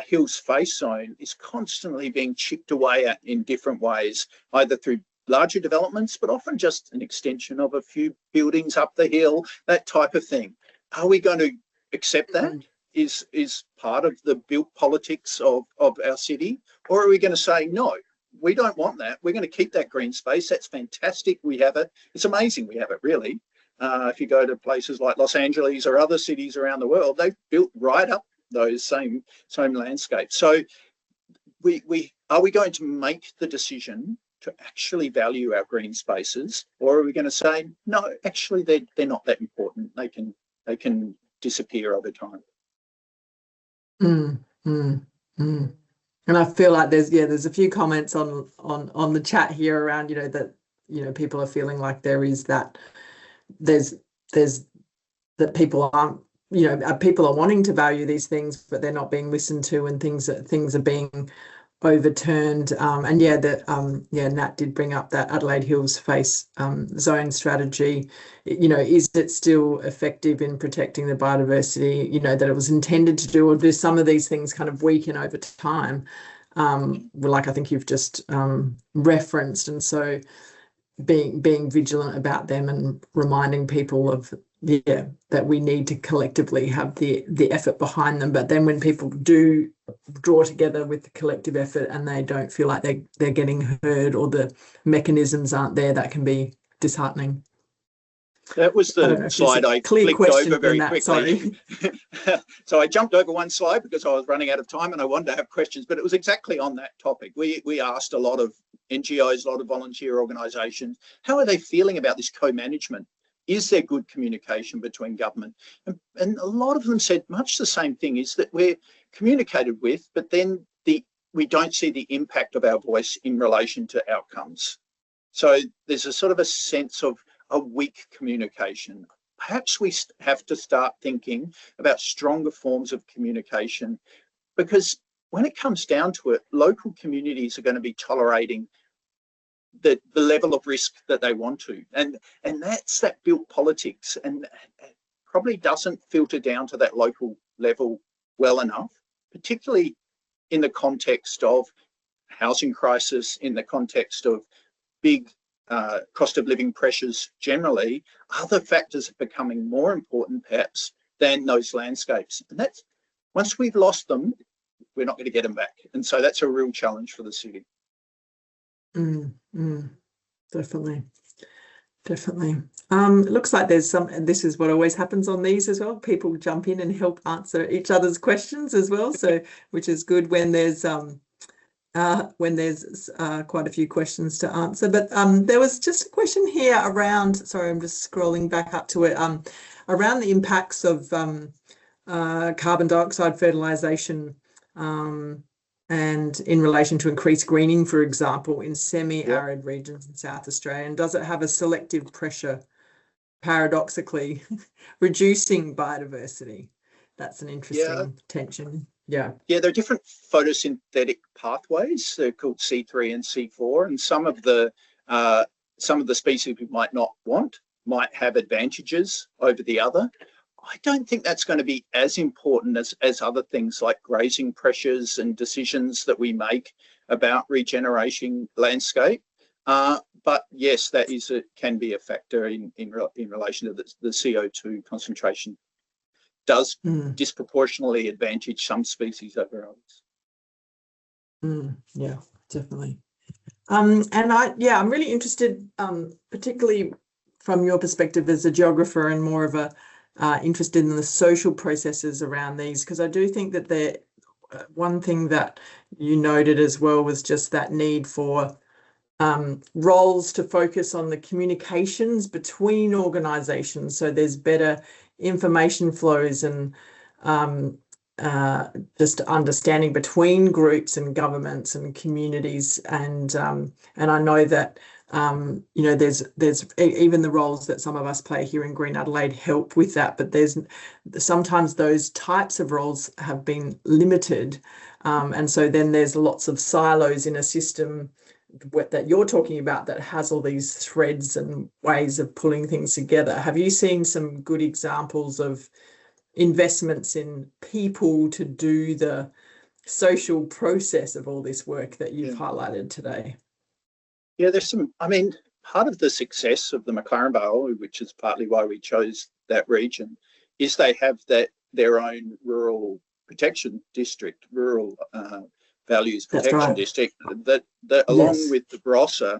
Hills Face Zone is constantly being chipped away at in different ways, either through larger developments, but often just an extension of a few buildings up the hill, that type of thing. Are we going to accept that is part of the built politics of our city? Or are we going to say, no, we don't want that. We're going to keep that green space. That's fantastic. We have it. It's amazing we have it, really. If you go to places like Los Angeles or other cities around the world, they've built right up those same landscapes. So are we going to make the decision to actually value our green spaces, or are we going to say, no, actually they're not that important. They can disappear over time. And I feel like there's a few comments on the chat here around, that, people are feeling like there's that people aren't, people are wanting to value these things, but they're not being listened to, and things are being overturned. And Nat did bring up that Adelaide Hills face zone strategy. Is it still effective in protecting the biodiversity, that it was intended to do, or do some of these things kind of weaken over time? Like I think you've just referenced, and so being vigilant about them and reminding people of that we need to collectively have the effort behind them. But then when people do draw together with the collective effort and they don't feel like they're getting heard, or the mechanisms aren't there, that can be disheartening. That was the slide I clicked over very quickly. So I jumped over one slide because I was running out of time and I wanted to have questions, but it was exactly on that topic. We asked a lot of NGOs, a lot of volunteer organisations, how are they feeling about this co-management? Is there good communication between government? And a lot of them said much the same thing, is that we're communicated with, but then we don't see the impact of our voice in relation to outcomes. So there's a sort of a sense of a weak communication. Perhaps we have to start thinking about stronger forms of communication, because when it comes down to it, local communities are going to be tolerating the level of risk that they want to. And that's that built politics, and it probably doesn't filter down to that local level well enough, particularly in the context of housing crisis, in the context of big cost of living pressures generally. Other factors are becoming more important perhaps than those landscapes. And that's, once we've lost them, we're not going to get them back. And so that's a real challenge for the city. Definitely. It looks like there's this is what always happens on these as well. People jump in and help answer each other's questions as well. So, which is good when there's quite a few questions to answer. But there was just a question here around, sorry, I'm just scrolling back up to it, around the impacts of carbon dioxide fertilisation and in relation to increased greening, for example, in semi-arid regions in South Australia. And does it have a selective pressure, paradoxically, reducing biodiversity? That's an interesting tension. Yeah, there are different photosynthetic pathways. They're called C3 and C4, and some of the species we might not want might have advantages over the other. I don't think that's going to be as important as other things like grazing pressures and decisions that we make about regenerating landscape. But yes, that can be a factor in relation to the CO2 concentration. Does disproportionately advantage some species over others. Yeah, definitely. And I'm really interested, particularly from your perspective as a geographer and more of a interested in the social processes around these, because I do think that one thing that you noted as well was just that need for roles to focus on the communications between organisations, so there's better information flows and just understanding between groups and governments and communities. And I know that there's even the roles that some of us play here in Green Adelaide help with that, but there's sometimes those types of roles have been limited, and so then there's lots of silos in a system that you're talking about that has all these threads and ways of pulling things together. Have you seen some good examples of investments in people to do the social process of all this work that you've highlighted today? Yeah, there's some, part of the success of the McLaren Vale, which is partly why we chose that region, is they have their own rural protection district, rural values protection district, that along with the Barossa,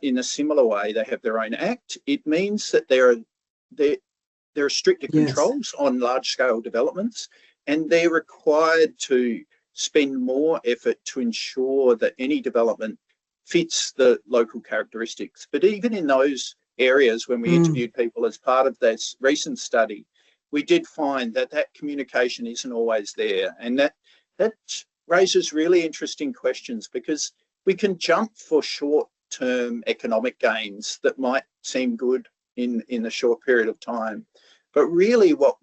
in a similar way, they have their own act. It means that there are stricter controls on large-scale developments, and they're required to spend more effort to ensure that any development fits the local characteristics. But even in those areas, when we interviewed people as part of this recent study, we did find that communication isn't always there, and that raises really interesting questions, because we can jump for short-term economic gains that might seem good in a short period of time. But really what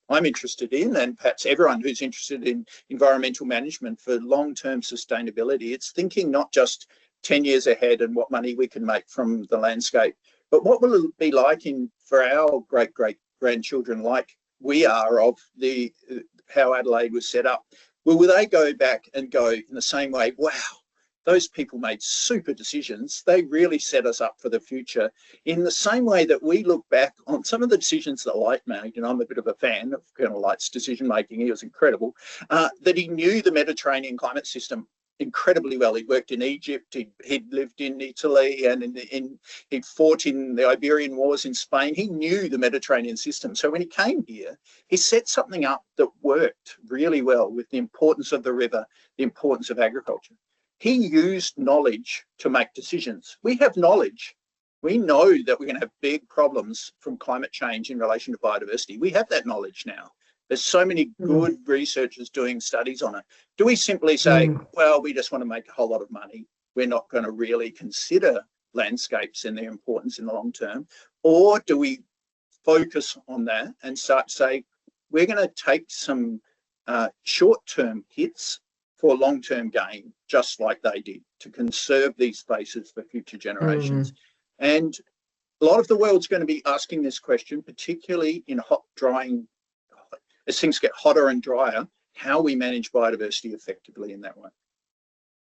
I'm interested in, and perhaps everyone who's interested in environmental management for long-term sustainability, it's thinking not just 10 years ahead and what money we can make from the landscape, but what will it be like for our great-great-grandchildren, like we are, of how Adelaide was set up. Will they go back and go in the same way, wow, those people made super decisions. They really set us up for the future, in the same way that we look back on some of the decisions that Light made, and I'm a bit of a fan of Colonel Light's decision making. He was incredible, that he knew the Mediterranean climate system incredibly well. He'd worked in Egypt, he'd lived in Italy, and he'd fought in the Iberian Wars in Spain. He knew the Mediterranean system. So when he came here, he set something up that worked really well, with the importance of the river, the importance of agriculture. He used knowledge to make decisions. We have knowledge. We know that we're going to have big problems from climate change in relation to biodiversity. We have that knowledge now. There's so many good researchers doing studies on it. Do we simply say, well, we just want to make a whole lot of money, we're not going to really consider landscapes and their importance in the long term? Or do we focus on that and start to say, we're going to take some short-term hits for long-term gain, just like they did, to conserve these spaces for future generations? And a lot of the world's going to be asking this question, particularly in as things get hotter and drier, how we manage biodiversity effectively in that way.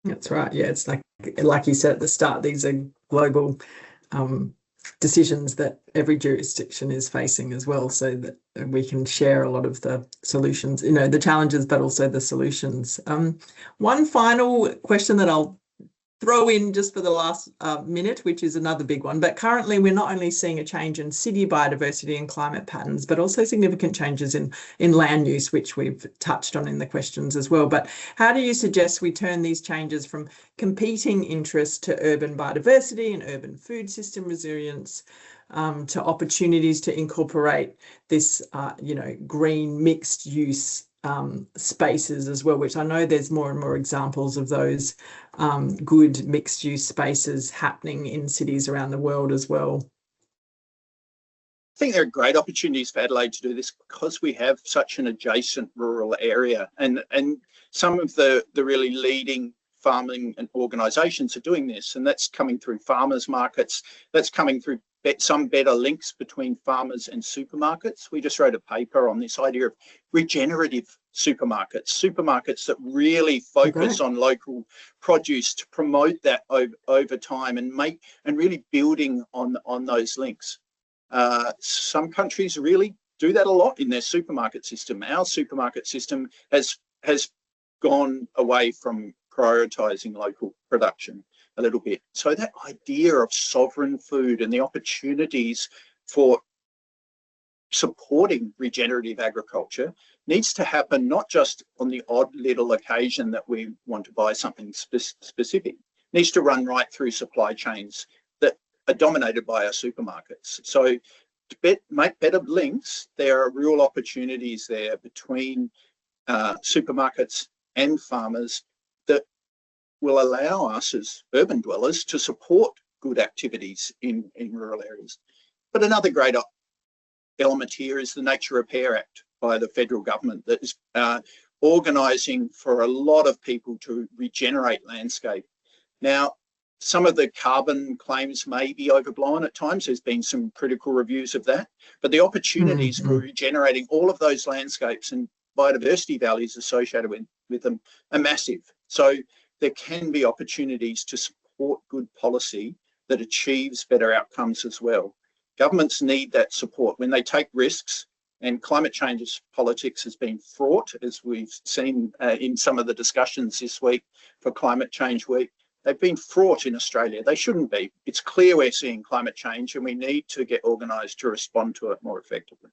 That's right. Yeah, it's like you said at the start, these are global decisions that every jurisdiction is facing as well, so that we can share a lot of the solutions, the challenges, but also the solutions. One final question that I'll throw in just for the last minute, which is another big one. But currently, we're not only seeing a change in city biodiversity and climate patterns, but also significant changes in land use, which we've touched on in the questions as well. But how do you suggest we turn these changes from competing interests to urban biodiversity and urban food system resilience, to opportunities to incorporate this, green mixed use spaces as well, which I know there's more and more examples of those good mixed use spaces happening in cities around the world as well? I think there are great opportunities for Adelaide to do this, because we have such an adjacent rural area, and some of the really leading farming and organisations are doing this, and that's coming through farmers markets, that's coming through some better links between farmers and supermarkets. We just wrote a paper on this idea of regenerative supermarkets that really focus on local produce to promote that over time and really building on those links. Some countries really do that a lot in their supermarket system. Our supermarket system has gone away from prioritising local production a little bit. So that idea of sovereign food and the opportunities for supporting regenerative agriculture needs to happen, not just on the odd little occasion that we want to buy something specific. It needs to run right through supply chains that are dominated by our supermarkets. So to make better links, there are real opportunities there between supermarkets and farmers that will allow us as urban dwellers to support good activities in rural areas. But another great element here is the Nature Repair Act by the federal government that is organising for a lot of people to regenerate landscape. Now, some of the carbon claims may be overblown at times. There's been some critical reviews of that, but the opportunities for regenerating all of those landscapes and biodiversity values associated with them are massive. So there can be opportunities to support good policy that achieves better outcomes as well. Governments need that support when they take risks, and climate change politics has been fraught, as we've seen in some of the discussions this week for Climate Change Week. They've been fraught in Australia. They shouldn't be. It's clear we're seeing climate change, and we need to get organised to respond to it more effectively.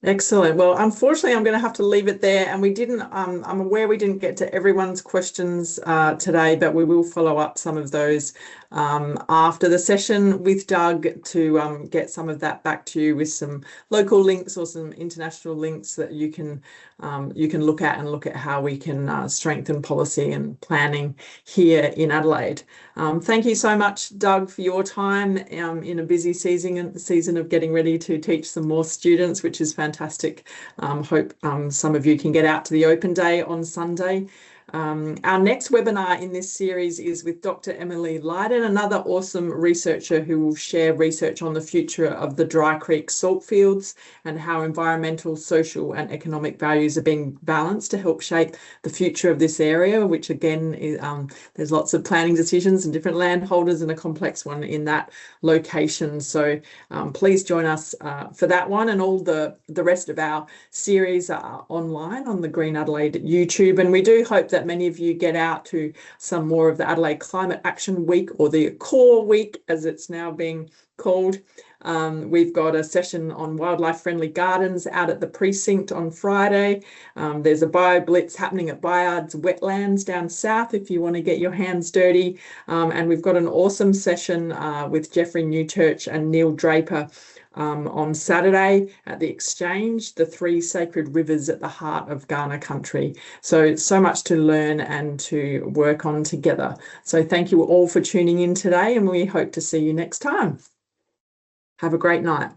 Excellent. Well, unfortunately, I'm going to have to leave it there, and I'm aware we didn't get to everyone's questions today, but we will follow up some of those after the session with Doug to get some of that back to you with some local links or some international links that you can look at and look at how we can strengthen policy and planning here in Adelaide. Thank you so much, Doug, for your time in a busy season of getting ready to teach some more students, which is fantastic. Hope some of you can get out to the open day on Sunday. Our next webinar in this series is with Dr. Emily Lydon, another awesome researcher who will share research on the future of the Dry Creek salt fields and how environmental, social and economic values are being balanced to help shape the future of this area, which again, is, there's lots of planning decisions and different landholders and a complex one in that location. So please join us for that one, and all the rest of our series are online on the Green Adelaide YouTube. And we do hope that many of you get out to some more of the Adelaide Climate Action Week, or the Core Week as it's now being called. We've got a session on wildlife friendly gardens out at the precinct on Friday. There's a bio blitz happening at Bayard's Wetlands down south if you want to get your hands dirty. And we've got an awesome session with Jeffrey Newchurch and Neil Draper on Saturday at the Exchange, the 3 sacred rivers at the heart of Kaurna country. So much to learn and to work on together. So thank you all for tuning in today, and we hope to see you next time. Have a great night.